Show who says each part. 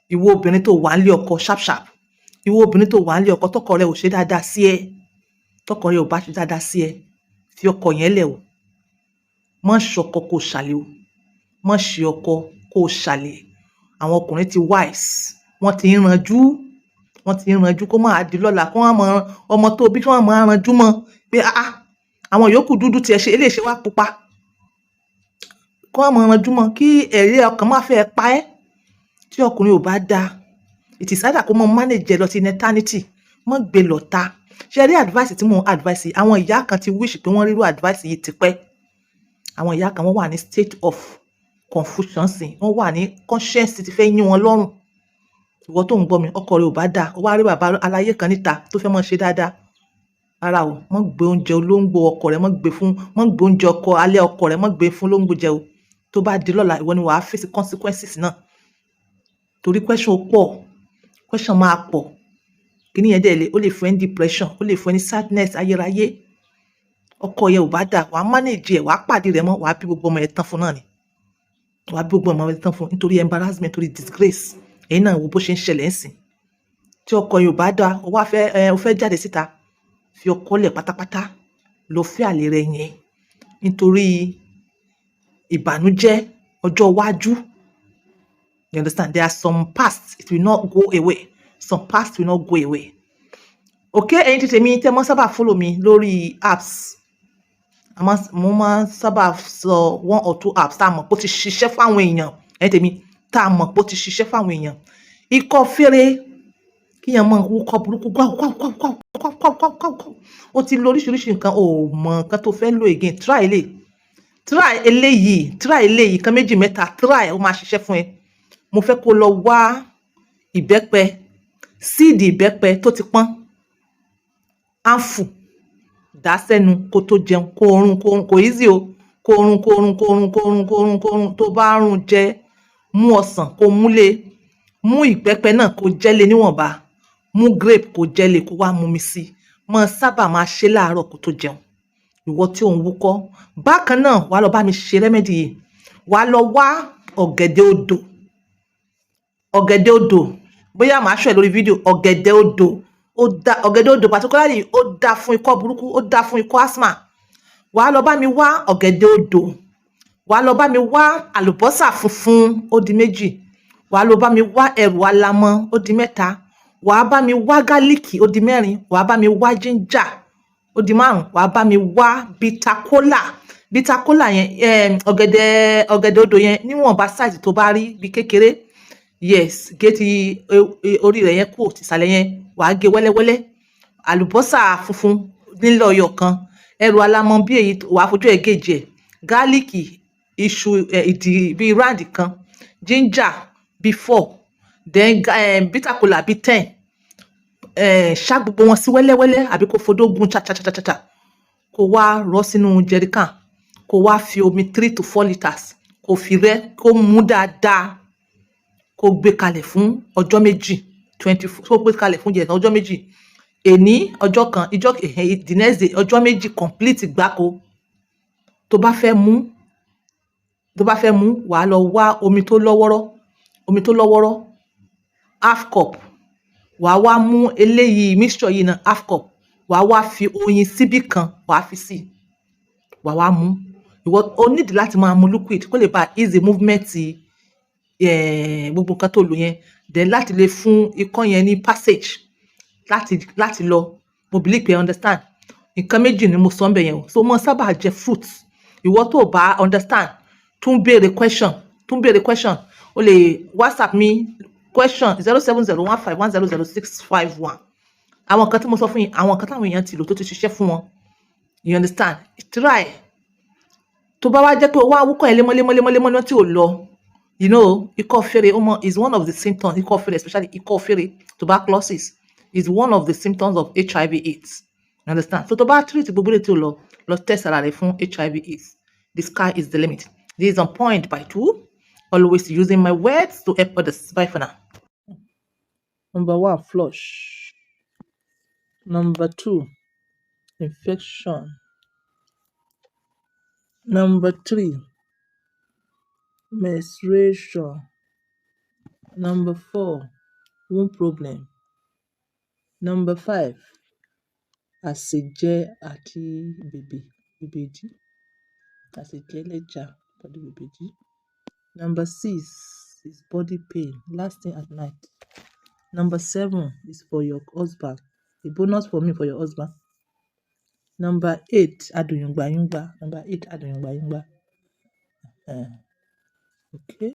Speaker 1: ìwọ obìnrin tó wà nílé ọkọ sharp sharp, ìwọ obìnrin tó wà nílé ọkọ tọkọ rẹ ò ṣe dáadáa sí ẹ, tọkọ rẹ ò bá ṣe dáadáa sí ẹ, fi ọkọ yẹn lẹ̀ o. Má ṣọkọ kó ṣàlè o, má ṣe ọkọ kó ṣàlè. Àwọn ọkùnrin ti wise, wọ́n ti ń ranjú, wọ́n ti ń ranjú kó máa di lọ́la kó wọ́n mọ ọmọ tó bí kí wọ́n máa ranjú mọ́ pé àwọn yòókù dúdú tiẹ̀ ṣe eléyìí ṣe wá pupa, kó wọ́n máa ranjú mọ́ kí ẹ̀rí ọkàn má fẹ́ pa ẹ́. Tí ọkùnrin ò bá dáa, it is either kó mọ manage lọ sí eternity, mọ́ gbé lọ́ta. Ṣé rí advice tí mò ń advice yìí, àwọn ìyá kan ti wish pé wọ́n rírú advice yìí tipẹ́. Àwọn ìyá kan wọ́n wà ní state of confusion sí, wọ́n wà ní conscience ti fẹ́ yín wọn lọ́rùn. Ìwọ tó ń gbọ́ mi, ọkọ rẹ ò bá dáa, ó wá rí bàbá aláyé kan níta tó fẹ́ mọ́ ṣe dáadáa. Rárá o, mọ́ gbé oúnjẹ olóńgbò ọkọ rẹ, mọ́ gbé oúnjẹ ọkọ alẹ́ ọkọ rẹ, mọ́ gbé fún olóńgbò jẹ o. Tó bá di lọ́la, ìwọ ni wàá face consequences náà. Torí question pọ̀, question máa pọ̀. Kíní yẹn dẹ̀ ó lè fún ẹ ní depression, ó lè fún ẹ ní sadness ayérayé. Ọkọ yẹn ò bá dáa, wàá manage ẹ̀, wàá pàdé rẹ̀ mọ́, wàá bí gbogbo ọmọ ẹ̀ tán fún náà ni. Wàá bí gbogbo ọmọ ẹ̀ tán fún nítorí embarrassment, nítorí disgrace. Ẹ̀yin náà wo bó ṣe ń ṣẹlẹ̀ ńsìn. Tí ọkọ yẹn ò bá dáa, ó wá fẹ́ jáde síta, fi ọkọ lẹ̀ pátápátá, lọ fẹ́ àlè rẹ̀ yẹn nítorí ìbànújẹ́ ọjọ́ iwájú. You understand? There are some past, it will not go away. Some past will not go away. Okay, ẹ̀yin tí tèmi tẹ́ mọ́ sábà follow mi lórí apps. Mo máa ń sábà sọ 1 or 2 apps tá a mọ̀ pé ó ti ṣiṣẹ́ fáwọn èèyàn. Ẹ̀yin tèmi tá a mọ̀ pé ó ti ṣiṣẹ́ fáwọn èèyàn. Ikọ́ fèrè, kíyàn mọ̀ wúkọ́ burúkú ó ti lo oríṣiríṣi nǹkan, ò mọ̀ nǹkan tó fẹ́ lò again. Try eléyìí, nǹkan méjì mẹ́ta, try, ó máa ṣiṣẹ́ fún ẹ. Mo fẹ́ kó lọ wá ìbẹ́pẹ, síìdì ìbẹ́pẹ tó ti pọ́n, áǹfù, dà sẹ́nu kó tó jẹun, kó rún, kò easy o, kó rún, tó bá rún jẹ, mú ọsàn kó múlé, mú ìbẹ́pẹ náà kó jẹ́lé níwọ̀nba, mú grape kó jẹ́lé kó wá mumi sí. Mọ́ sábà máa ṣe láàárọ̀ kó tó jẹun. Ìwọ tí ò ń wúkọ́, bákan náà wàá lọ bá mi ṣe remedy yìí. Wàá lọ wá ọ̀gẹ̀dẹ̀ odò, bóyá màá ṣọ́ ẹ lórí fídíò. Ọ̀gẹ̀dẹ̀ odò particularly ó dá fún ikọ́ burúkú, ó dá fún ikọ́ asthma. Wàá lọ bá mi wá ọ̀gẹ̀dẹ̀ odò, wàá lọ bá mi wá àlùbọ́sà funfun, ó di 2. Wàá lọ bá mi wá ẹ̀rù alamọ, ó di 3. Wàá bá mi wá gálíìkì, ó di 4. Wàá bá mi wá ginger, ó di 5. Wàá bá mi wá bitter cola yẹn, ọ̀gẹ̀dẹ̀ odò yẹn níwọ̀nba size tó bá rí bí kékeré. Yes, gé ti orí rẹ̀ yẹn kúrò, tìsàlẹ̀ yẹn wàá gé wẹ́lẹ́wẹ́lẹ́. Àlùbọ́sà funfun nílò ọyọ kan, ẹ̀rù alamọ bí èyí wàá fojú ẹ̀ gèjì ẹ̀, gálíìkì iṣu ìdí bí round kan, ginger bí 4, then bitter cola bí 10. Ṣá gbogbo wọn sí wẹ́lẹ́wẹ́lẹ́ àbí kó fodó gun cha kó wá rọ́ sínú jerrycan, kó wá fi omi 3 to 4 litres kó fi rẹ́, kó mú dáadáa, kó gbé kalẹ̀ fún ọjọ́ 2, 24, kó gbé kalẹ̀ fún ọjọ́ 2. Èní ọjọ́ kan, the next day ọjọ́ 2 complete gbáko. Tó bá fẹ́ mú, wàá lọ wá omi tó lọ́wọ́rọ́, half cup. Wàá wá mú eléyìí mixture yìí náà, half cup. Wàá wá fi oyin síbí kan, wàá fi sí. Wàá wá mú. Ìwọ o need láti máa mu liquid kó lè bá easy movement gbogbo nǹkan tó lò yẹn. Then láti lè fún ikọ́ yẹn ní passage láti lọ. Mo believe pé understand. Nǹkan méjì ni mo sọ ńbẹ̀ yẹn o. So mo sábà jẹ fruits. Ìwọ tó bá understand, tún béèrè question. O lè WhatsApp mi question 07015100651. Àwọn nǹkan tí mo sọ fún yín, àwọn nǹkan táwọn èèyàn ti lò tó ti ṣiṣẹ́ fún wọn. You understand? Try. Tó bá wá jẹ́ pé o wá wúkọ́ ẹ̀ lemọ́lemọ́ tí ò lọ, you know, ikọ́ fèrè is one of the symptoms. Ikọ́ fèrè, especially ikọ́ fèrè, tuberculosis, is one of the symptoms of HIV/AIDS. You understand? So tó bá treat gbogbo ilé tí ò lọ test ara rẹ̀ fún HIV/AIDS. The sky is the limit. This is on point by 2. Always using my words to help others. Bye for now. Number 1, flush. Number 2, infection. Number 3, menstruation. Number 4, womb problem. Number 5, àsèjẹ àti ìbèdí. Àsèjẹ ẹlẹ́ja pẹ̀lú ìbèdí. Number 6 is body pain lasting at night. Number 7 is for your husband. A bonus for me for your husband. Number 8, adùnyùngbàyùngbà. Number 8, adùnyùngbàyùngbà. Okay.